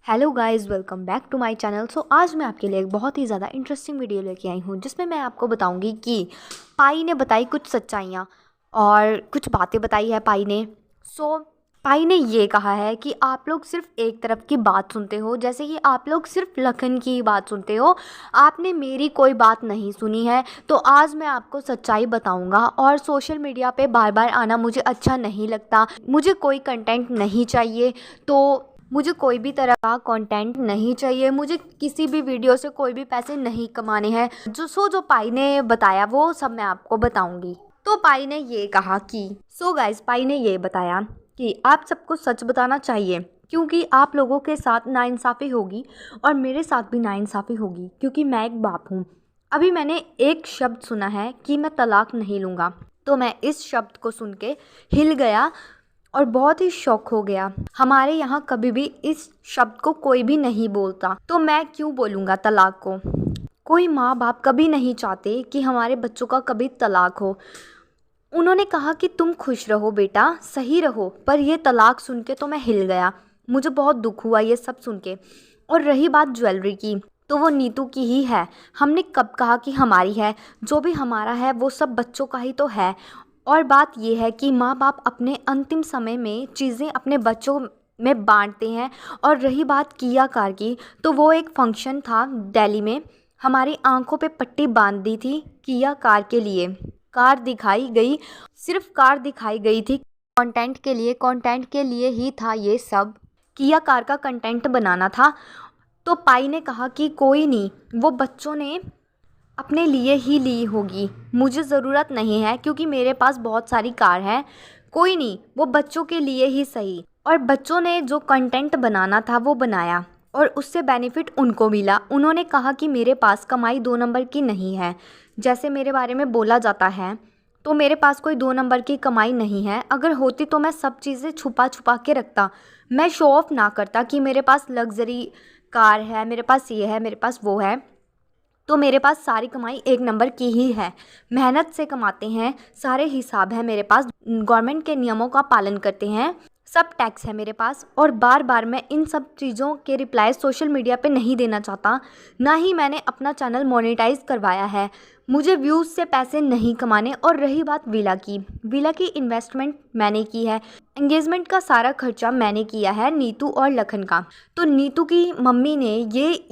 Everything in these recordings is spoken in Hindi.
Hello guys, welcome back to my channel. आज मैं आपके लिए एक बहुत ही ज़्यादा इंटरेस्टिंग वीडियो लेके आई हूँ जिसमें मैं आपको बताऊँगी कि पाई ने बताई कुछ सच्चाइयाँ और कुछ बातें बताई है पाई ने। पाई ने ये कहा है कि आप लोग सिर्फ एक तरफ की बात सुनते हो, जैसे कि आप लोग सिर्फ लखन की बात सुनते हो, आपने मेरी कोई बात नहीं सुनी है। तो आज मैं आपको सच्चाई बताऊंगा और सोशल मीडिया पे बार बार आना मुझे अच्छा नहीं लगता। मुझे कोई कंटेंट नहीं चाहिए, तो मुझे कोई भी तरह का कंटेंट नहीं चाहिए। मुझे किसी भी वीडियो से कोई भी पैसे नहीं कमाने हैं। जो पाई ने बताया वो सब मैं आपको बताऊंगी। तो पाई ने ये कहा कि गाइस, पाई ने ये बताया कि आप सबको सच बताना चाहिए क्योंकि आप लोगों के साथ नाइंसाफ़ी होगी और मेरे साथ भी नाइंसाफ़ी होगी क्योंकि मैं एक बाप हूँ। अभी मैंने एक शब्द सुना है कि मैं तलाक नहीं लूँगा, तो मैं इस शब्द को सुन के हिल गया और बहुत ही शौक हो गया। हमारे यहाँ कभी भी इस शब्द को कोई भी नहीं बोलता, तो मैं क्यों बोलूँगा तलाक को। कोई माँ बाप कभी नहीं चाहते कि हमारे बच्चों का कभी तलाक हो। उन्होंने कहा कि तुम खुश रहो बेटा, सही रहो, पर ये तलाक सुन के तो मैं हिल गया। मुझे बहुत दुख हुआ ये सब सुन के। और रही बात ज्वेलरी की, तो वो नीतू की ही है। हमने कब कहा कि हमारी है? जो भी हमारा है वो सब बच्चों का ही तो है। और बात ये है कि माँ बाप अपने अंतिम समय में चीज़ें अपने बच्चों में बांटते हैं। और रही बात किया कार की, तो वो एक फंक्शन था दिल्ली में, हमारी आंखों पे पट्टी बांध दी थी किया कार के लिए। कार दिखाई गई, सिर्फ कार दिखाई गई थी कंटेंट के लिए ही था ये सब। किया कार का कंटेंट बनाना था। तो पाई ने कहा कि कोई नहीं, वो बच्चों ने अपने लिए ही ली होगी, मुझे ज़रूरत नहीं है क्योंकि मेरे पास बहुत सारी कार हैं। कोई नहीं, वो बच्चों के लिए ही सही। और बच्चों ने जो कंटेंट बनाना था वो बनाया और उससे बेनिफिट उनको मिला। उन्होंने कहा कि मेरे पास कमाई 2 नंबर की नहीं है, जैसे मेरे बारे में बोला जाता है। तो मेरे पास कोई 2 नंबर की कमाई नहीं है। अगर होती तो मैं सब चीज़ें छुपा छुपा के रखता। मैं शो ऑफ ना करता कि मेरे पास लग्जरी कार है, मेरे पास ये है, मेरे पास वो है। तो मेरे पास सारी कमाई 1 नंबर की ही है। मेहनत से कमाते हैं, सारे हिसाब है मेरे पास, गवर्नमेंट के नियमों का पालन करते हैं, सब टैक्स है मेरे पास। और बार बार मैं इन सब चीज़ों के रिप्लाई सोशल मीडिया पे नहीं देना चाहता। ना ही मैंने अपना चैनल मोनेटाइज करवाया है। मुझे व्यूज़ से पैसे नहीं कमाने। और रही बात विला की इन्वेस्टमेंट मैंने की है। एंगेजमेंट का सारा खर्चा मैंने किया है, नीतू और लखन का। तो नीतू की मम्मी ने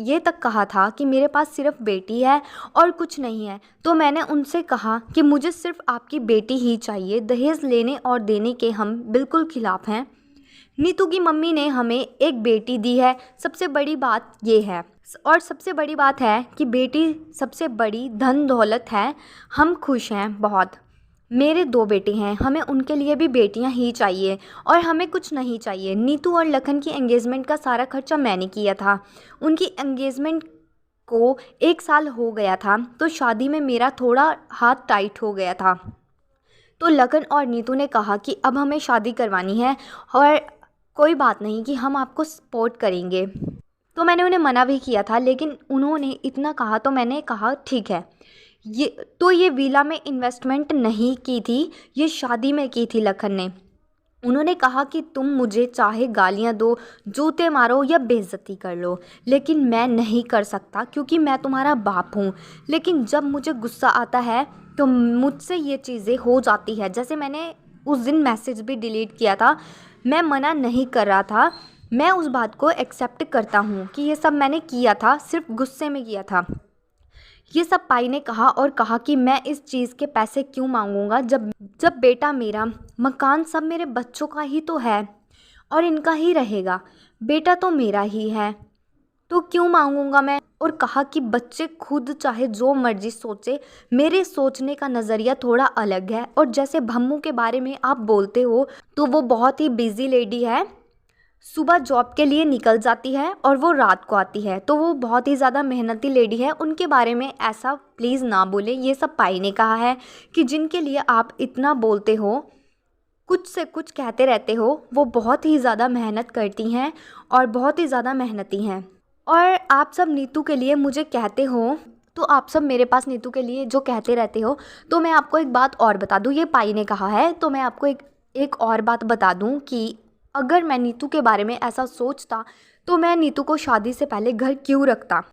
ये तक कहा था कि मेरे पास सिर्फ बेटी है और कुछ नहीं है। तो मैंने उनसे कहा कि मुझे सिर्फ आपकी बेटी ही चाहिए, दहेज लेने और देने के हम बिल्कुल खिलाफ हैं। नीतू की मम्मी ने हमें एक बेटी दी है, सबसे बड़ी बात ये है। और सबसे बड़ी बात है कि बेटी सबसे बड़ी धन दौलत है। हम खुश हैं बहुत। मेरे 2 बेटे हैं, हमें उनके लिए भी बेटियां ही चाहिए और हमें कुछ नहीं चाहिए। नीतू और लखन की एंगेजमेंट का सारा खर्चा मैंने किया था। उनकी एंगेजमेंट को 1 साल हो गया था, तो शादी में मेरा थोड़ा हाथ टाइट हो गया था। तो लखन और नीतू ने कहा कि अब हमें शादी करवानी है और कोई बात नहीं कि हम आपको सपोर्ट करेंगे। तो मैंने उन्हें मना भी किया था, लेकिन उन्होंने इतना कहा तो मैंने कहा ठीक है। ये विला में इन्वेस्टमेंट नहीं की थी, ये शादी में की थी लखन ने। उन्होंने कहा कि तुम मुझे चाहे गालियाँ दो, जूते मारो या बेइज्जती कर लो, लेकिन मैं नहीं कर सकता क्योंकि मैं तुम्हारा बाप हूँ। लेकिन जब मुझे गुस्सा आता है तो मुझसे ये चीज़ें हो जाती है। जैसे मैंने उस दिन मैसेज भी डिलीट किया था, मैं मना नहीं कर रहा था, मैं उस बात को एक्सेप्ट करता हूँ कि ये सब मैंने किया था, सिर्फ गुस्से में किया था। ये सब पाई ने कहा और कहा कि मैं इस चीज़ के पैसे क्यों मांगूंगा जब जब बेटा मेरा, मकान सब मेरे बच्चों का ही तो है और इनका ही रहेगा। बेटा तो मेरा ही है, तो क्यों मांगूंगा मैं। और कहा कि बच्चे खुद चाहे जो मर्जी सोचे, मेरे सोचने का नज़रिया थोड़ा अलग है। और जैसे भम्मू के बारे में आप बोलते हो, तो वो बहुत ही बिजी लेडी है, सुबह जॉब के लिए निकल जाती है और वो रात को आती है, तो वो बहुत ही ज़्यादा मेहनती लेडी है। उनके बारे में ऐसा प्लीज़ ना बोलें। ये सब पाई ने कहा है कि जिनके लिए आप इतना बोलते हो, कुछ से कुछ कहते रहते हो, वो बहुत ही ज़्यादा मेहनत करती हैं और बहुत ही ज़्यादा मेहनती हैं। और आप सब नीतू के लिए मुझे कहते हो, तो आप सब मेरे पास नीतू के लिए जो कहते रहते हो, तो मैं आपको एक बात और बता दूँ। ये पाई ने कहा है, तो मैं आपको एक और बात बता दूँ कि अगर मैं नीतू के बारे में ऐसा सोचता तो मैं नीतू को शादी से पहले घर क्यों रखता।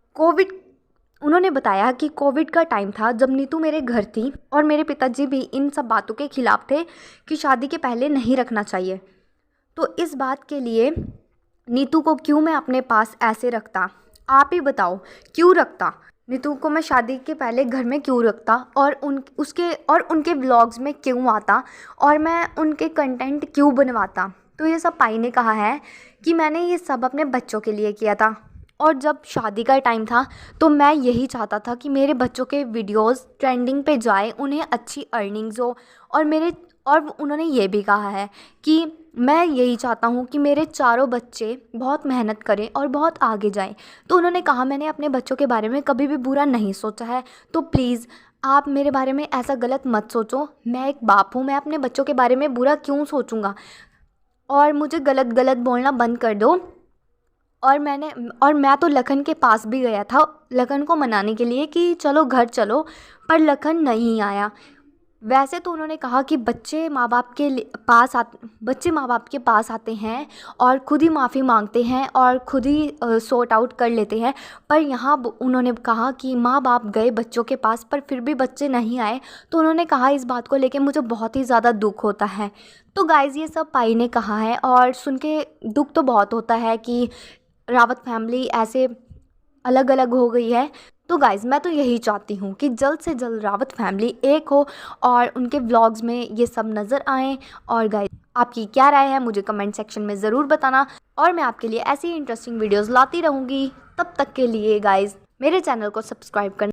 उन्होंने बताया कि कोविड का टाइम था जब नीतू मेरे घर थी और मेरे पिताजी भी इन सब बातों के खिलाफ थे कि शादी के पहले नहीं रखना चाहिए। तो इस बात के लिए नीतू को क्यों मैं अपने पास ऐसे रखता, आप ही बताओ क्यों रखता। नीतू को मैं शादी के पहले घर में क्यों रखता और उनके व्लॉग्स में क्यों आता और मैं उनके कंटेंट क्यों बनवाता। तो ये सब पाई ने कहा है कि मैंने ये सब अपने बच्चों के लिए किया था और जब शादी का टाइम था तो मैं यही चाहता था कि मेरे बच्चों के वीडियोस ट्रेंडिंग पे जाए, उन्हें अच्छी अर्निंग्स हो और उन्होंने ये भी कहा है कि मैं यही चाहता हूँ कि मेरे चारों बच्चे बहुत मेहनत करें और बहुत आगे जाएं। तो उन्होंने कहा मैंने अपने बच्चों के बारे में कभी भी बुरा नहीं सोचा है, तो प्लीज़ आप मेरे बारे में ऐसा गलत मत सोचो। मैं एक बाप हूँ, मैं अपने बच्चों के बारे में बुरा क्यों सोचूंगा और मुझे गलत गलत बोलना बंद कर दो। और मैं तो लखन के पास भी गया था लखन को मनाने के लिए कि चलो घर चलो, पर लखन नहीं आया। वैसे तो उन्होंने कहा कि बच्चे माँ बाप के पास आते हैं और ख़ुद ही माफ़ी मांगते हैं और ख़ुद ही सॉर्ट आउट कर लेते हैं, पर यहाँ उन्होंने कहा कि माँ बाप गए बच्चों के पास पर फिर भी बच्चे नहीं आए। तो उन्होंने कहा इस बात को लेके मुझे बहुत ही ज़्यादा दुख होता है। तो गाइज़ ये सब पाई ने कहा है और सुन के दुख तो बहुत होता है कि रावत फैमिली ऐसे अलग अलग हो गई है। तो गाइज़ मैं तो यही चाहती हूँ कि जल्द से जल्द रावत फैमिली एक हो और उनके व्लॉग्स में ये सब नज़र आएँ। और गाइज़ आपकी क्या राय है मुझे कमेंट सेक्शन में ज़रूर बताना और मैं आपके लिए ऐसी इंटरेस्टिंग वीडियोज़ लाती रहूँगी। तब तक के लिए गाइज़ मेरे चैनल को सब्सक्राइब करना